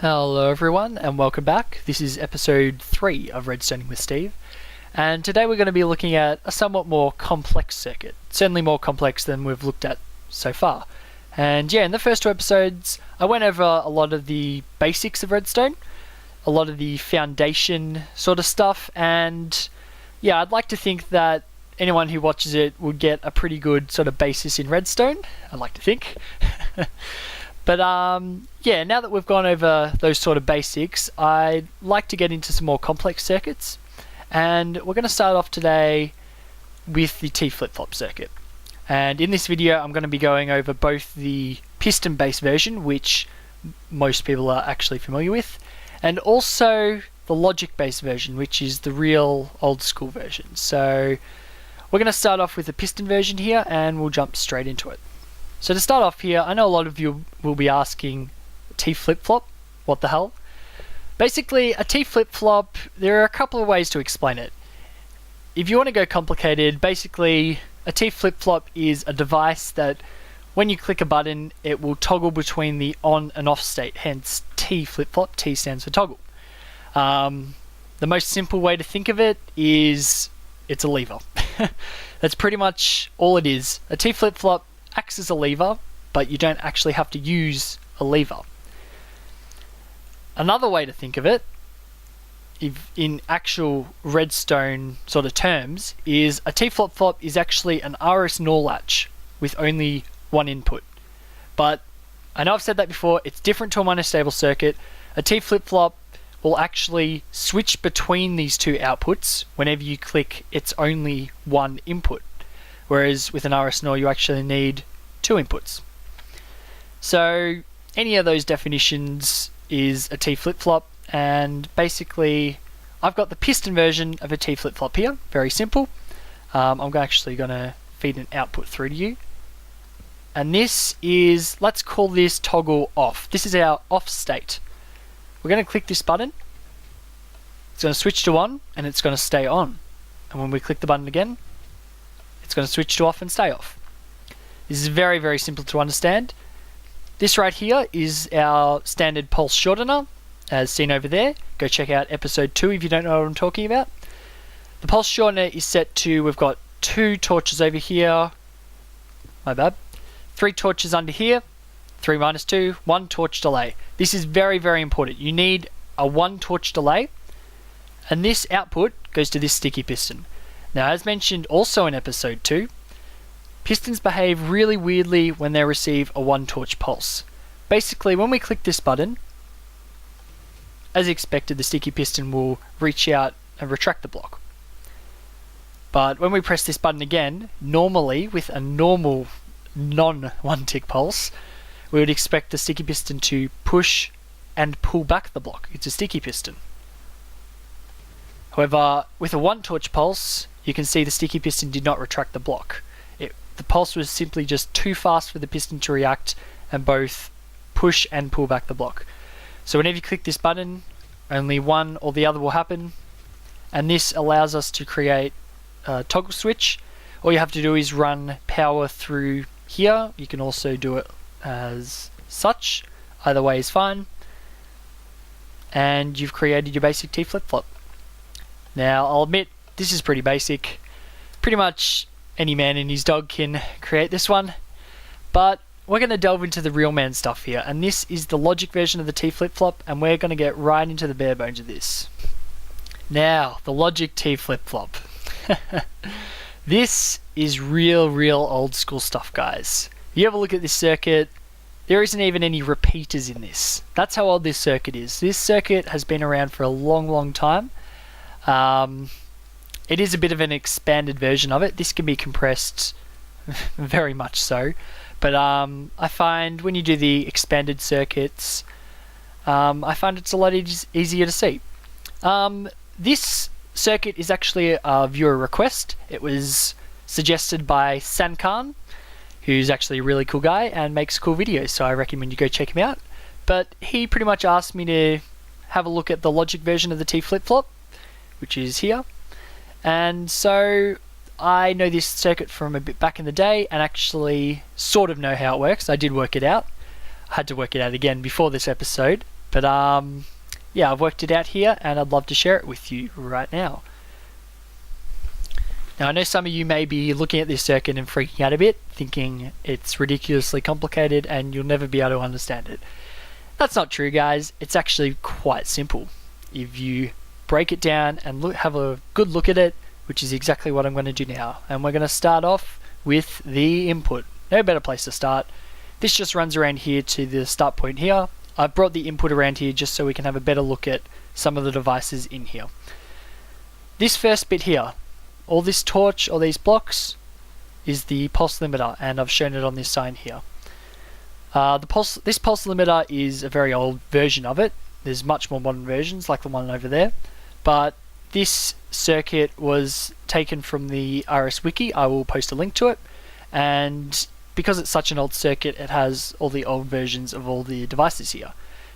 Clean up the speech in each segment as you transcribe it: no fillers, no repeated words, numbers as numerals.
Hello everyone and welcome back. This is episode 3 of Redstoning with Steve, and today we're going to be looking at a somewhat more complex circuit, certainly more complex than we've looked at so far. And yeah, in the first 2 episodes I went over a lot of the basics of Redstone, a lot of the foundation sort of stuff, and yeah, I'd like to think that anyone who watches it would get a pretty good sort of basis in Redstone, I'd like to think. But yeah, now that we've gone over those sort of basics, I'd like to get into some more complex circuits. And we're going to start off today with the TFlipFlop circuit. And in this video, I'm going to be going over both the piston-based version, which most people are actually familiar with, and also the logic-based version, which is the real old-school version. So we're going to start off with the piston version here, and we'll jump straight into it. So to start off here, I know a lot of you will be asking, TFlipFlop, what the hell? Basically, a TFlipFlop, there are a couple of ways to explain it. If you want to go complicated, basically a TFlipFlop is a device that when you click a button, it will toggle between the on and off state, hence TFlipFlop, T stands for toggle. The most simple way to think of it is it's a lever. That's pretty much all it is. A TFlipFlop acts as a lever, but you don't actually have to use a lever. Another way to think of it, if in actual redstone sort of terms, is a TFlipFlop is actually an RS NOR latch with only one input. But I know I've said that before, it's different to a monostable circuit. A TFlipFlop will actually switch between these two outputs whenever you click its only one input. Whereas with an RS NOR you actually need 2 inputs. So any of those definitions is a TFlipFlop, and basically I've got the piston version of a TFlipFlop here, very simple. I'm actually going to feed an output through to you. And this is, let's call this toggle off. This is our off state. We're going to click this button, it's going to switch to on, and it's going to stay on. And when we click the button again, it's going to switch to off and stay off. This is very, very simple to understand. This right here is our standard pulse shortener, as seen over there. Go check out episode 2 if you don't know what I'm talking about. The pulse shortener is set to, we've got 2 torches over here, my bad, 3 torches under here, 3 minus 2, 1 torch delay. This is very, very important. You need a 1 torch delay, and this output goes to this sticky piston. Now, as mentioned also in episode 2, pistons behave really weirdly when they receive a 1 torch pulse. Basically, when we click this button, as expected, the sticky piston will reach out and retract the block. But when we press this button again, normally with a normal non-1 tick pulse, we would expect the sticky piston to push and pull back the block. It's a sticky piston. However, with a 1 torch pulse, you can see the sticky piston did not retract the block. The pulse was simply just too fast for the piston to react and both push and pull back the block. So whenever you click this button, only one or the other will happen, and this allows us to create a toggle switch. All you have to do is run power through here. You can also do it as such. Either way is fine. And you've created your basic TFlipFlop. Now, I'll admit, this is pretty basic. Pretty much any man and his dog can create this one. But we're going to delve into the real man stuff here. And this is the logic version of the TFlipFlop. And we're going to get right into the bare bones of this. Now, the logic TFlipFlop. This is real old school stuff, guys. If you have a look at this circuit, there isn't even any repeaters in this. That's how old this circuit is. This circuit has been around for a long time. It is a bit of an expanded version of it. This can be compressed very much so. But I find when you do the expanded circuits, I find it's a lot easier to see. This circuit is actually a viewer request. It was suggested by Sancarn, who's actually a really cool guy and makes cool videos, so I recommend you go check him out. But he pretty much asked me to have a look at the logic version of the TFlipFlop, which is here. And so I know this circuit from a bit back in the day and actually sort of know how it works. I did work it out. I had to work it out again before this episode, But yeah, I've worked it out here and I'd love to share it with you right now. Now I know some of you may be looking at this circuit and freaking out a bit, thinking it's ridiculously complicated and you'll never be able to understand it. That's not true, guys. It's actually quite simple. If you break it down and have a good look at it, which is exactly what I'm going to do now. And we're going to start off with the input. No better place to start. This just runs around here to the start point here. I've brought the input around here just so we can have a better look at some of the devices in here. This first bit here, all this torch, all these blocks, is the pulse limiter, and I've shown it on this sign here. This pulse limiter is a very old version of it. There's much more modern versions like the one over there, but this circuit was taken from the RS Wiki. I will post a link to it, and because it's such an old circuit, it has all the old versions of all the devices here.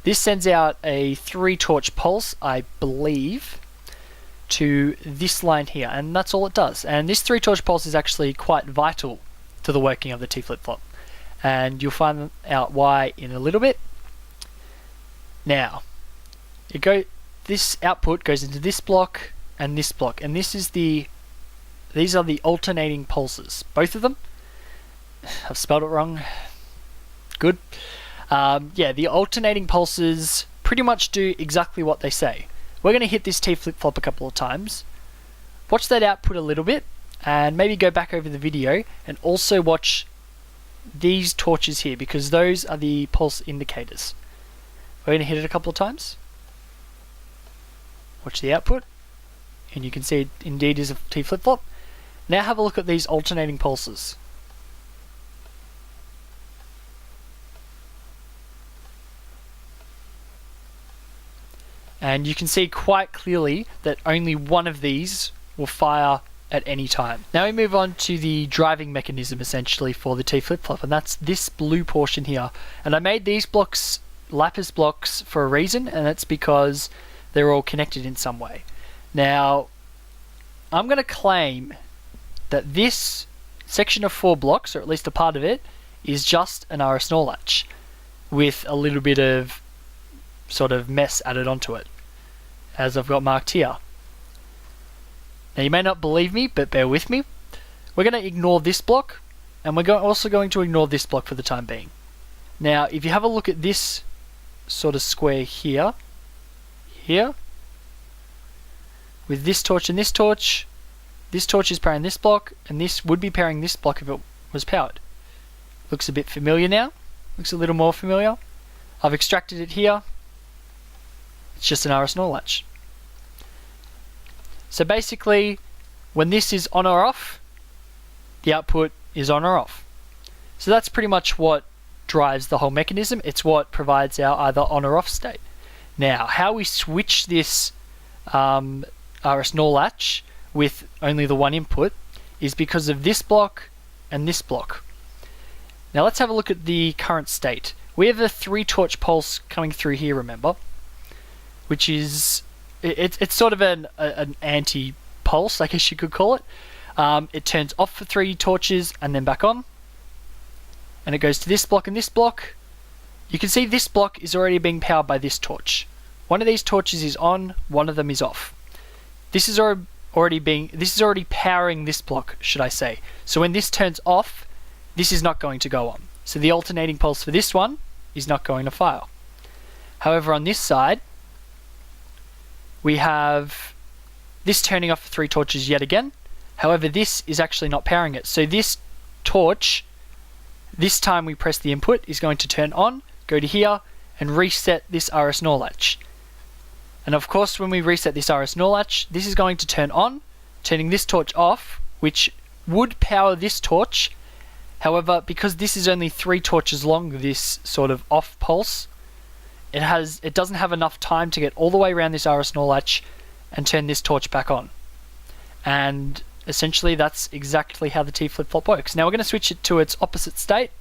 This sends out a 3 torch pulse, I believe, to this line here, and that's all it does. And this 3 torch pulse is actually quite vital to the working of the TFlipFlop, and you'll find out why in a little bit. Now, this output goes into this block and this block, and these are the alternating pulses, both of them. I've spelled it wrong. Good. Yeah, the alternating pulses pretty much do exactly what they say. We're going to hit this TFlipFlop a couple of times, watch that output a little bit, and maybe go back over the video and also watch these torches here, because those are the pulse indicators. We're going to hit it a couple of times. Watch the output, and you can see it indeed is a TFlipFlop. Now have a look at these alternating pulses. And you can see quite clearly that only one of these will fire at any time. Now we move on to the driving mechanism essentially for the TFlipFlop, and that's this blue portion here. And I made these blocks lapis blocks for a reason, and that's because they're all connected in some way. Now I'm going to claim that this section of 4 blocks, or at least a part of it, is just an RS NOR latch with a little bit of sort of mess added onto it, as I've got marked here. Now you may not believe me, but bear with me. We're going to ignore this block, and we're also going to ignore this block for the time being. Now if you have a look at this sort of square here, with this torch and this torch is powering this block, and this would be powering this block if it was powered. Looks a bit familiar now, looks a little more familiar. I've extracted it here. It's just an RS NOR latch. So basically, when this is on or off, the output is on or off. So that's pretty much what drives the whole mechanism. It's what provides our either on or off state. Now, how we switch this RS NOR latch with only the one input is because of this block and this block. Now let's have a look at the current state. We have a 3 torch pulse coming through here, remember, which is it's sort of an anti-pulse, I guess you could call it. It turns off for 3 torches and then back on, and it goes to this block and this block. You can see this block is already being powered by this torch. One of these torches is on, one of them is off. This is already powering this block, should I say. So when this turns off, this is not going to go on. So the alternating pulse for this one is not going to fire. However, on this side, we have this turning off 3 torches yet again. However, this is actually not powering it. So this torch, this time we press the input, is going to turn on, go to here, and reset this RS NOR latch. And of course, when we reset this RS NOR latch, this is going to turn on, turning this torch off, which would power this torch. However, because this is only 3 torches long, this sort of off pulse, it doesn't have enough time to get all the way around this RS NOR latch and turn this torch back on. And essentially that's exactly how the TFlipFlop works. Now we're going to switch it to its opposite state.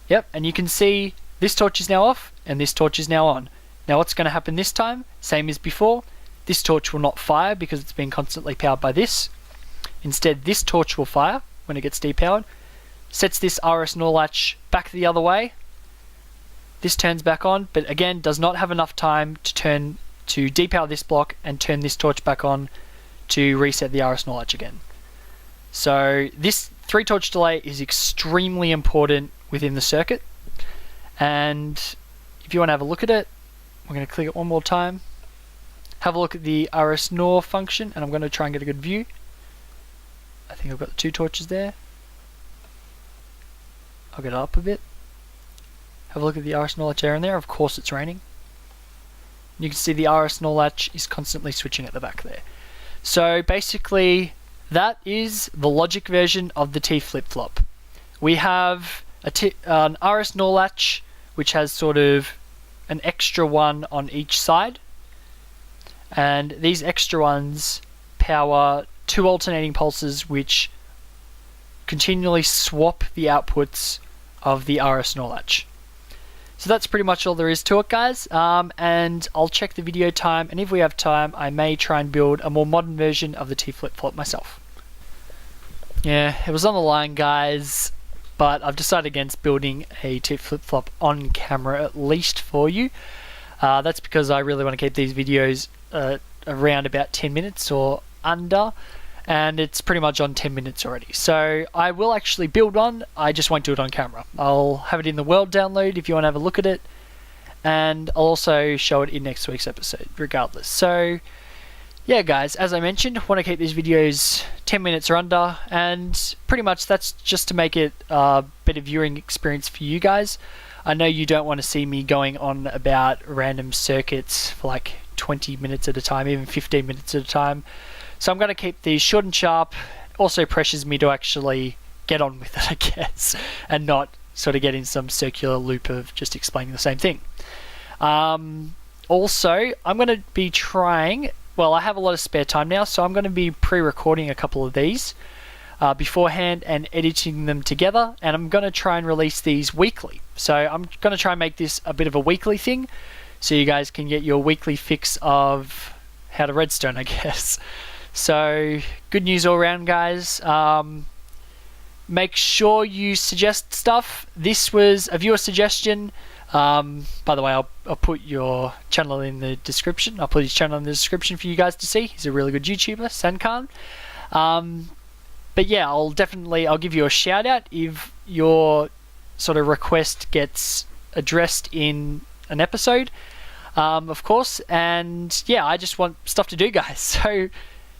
Yep, and you can see this torch is now off and this torch is now on. Now what's going to happen this time? Same as before. This torch will not fire because it's being constantly powered by this. Instead, this torch will fire when it gets depowered. Sets this RS NOR latch back the other way. this turns back on, but again does not have enough time to depower this block and turn this torch back on to reset the RS NOR latch again. So this 3 torch delay is extremely important within the circuit, and if you want to have a look at it, we're going to click it one more time, have a look at the RS NOR function, and I'm going to try and get a good view. I think I've got the 2 torches there. I'll get it up a bit. Have a look at the RS NOR latch error in there. Of course it's raining. You can see the RS NOR latch is constantly switching at the back there. So basically that is the logic version of the TFlipFlop. We have an RS NOR latch which has sort of an extra one on each side, and these extra ones power 2 alternating pulses which continually swap the outputs of the RS NOR latch. So that's pretty much all there is to it, guys, and I'll check the video time, and if we have time I may try and build a more modern version of the TFlipFlop myself. Yeah, it was on the line, guys, but I've decided against building a TFlipFlop on camera, at least for you. That's because I really want to keep these videos around about 10 minutes or under, and it's pretty much on 10 minutes already. So I will actually build one, I just won't do it on camera. I'll have it in the world download if you want to have a look at it, and I'll also show it in next week's episode regardless. So yeah, guys, as I mentioned, I want to keep these videos 10 minutes or under, and pretty much that's just to make it a better viewing experience for you guys. I know you don't want to see me going on about random circuits for like 20 minutes at a time, even 15 minutes at a time. So I'm going to keep these short and sharp. Also pressures me to actually get on with it, I guess, and not sort of get in some circular loop of just explaining the same thing. Also, I'm going to be trying, well, I have a lot of spare time now, so I'm going to be pre-recording a couple of these beforehand and editing them together, and I'm going to try and release these weekly. So I'm going to try and make this a bit of a weekly thing, so you guys can get your weekly fix of how to redstone, I guess. So good news all around, guys. Make sure you suggest stuff. This was a viewer suggestion. By the way, I'll put your channel in the description. I'll put his channel in the description for you guys to see. He's a really good YouTuber, Sancarn. But yeah, I'll give you a shout out if your sort of request gets addressed in an episode, of course. And yeah, I just want stuff to do, guys. So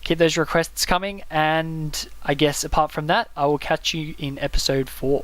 keep those requests coming, and I guess apart from that, I will catch you in episode 4.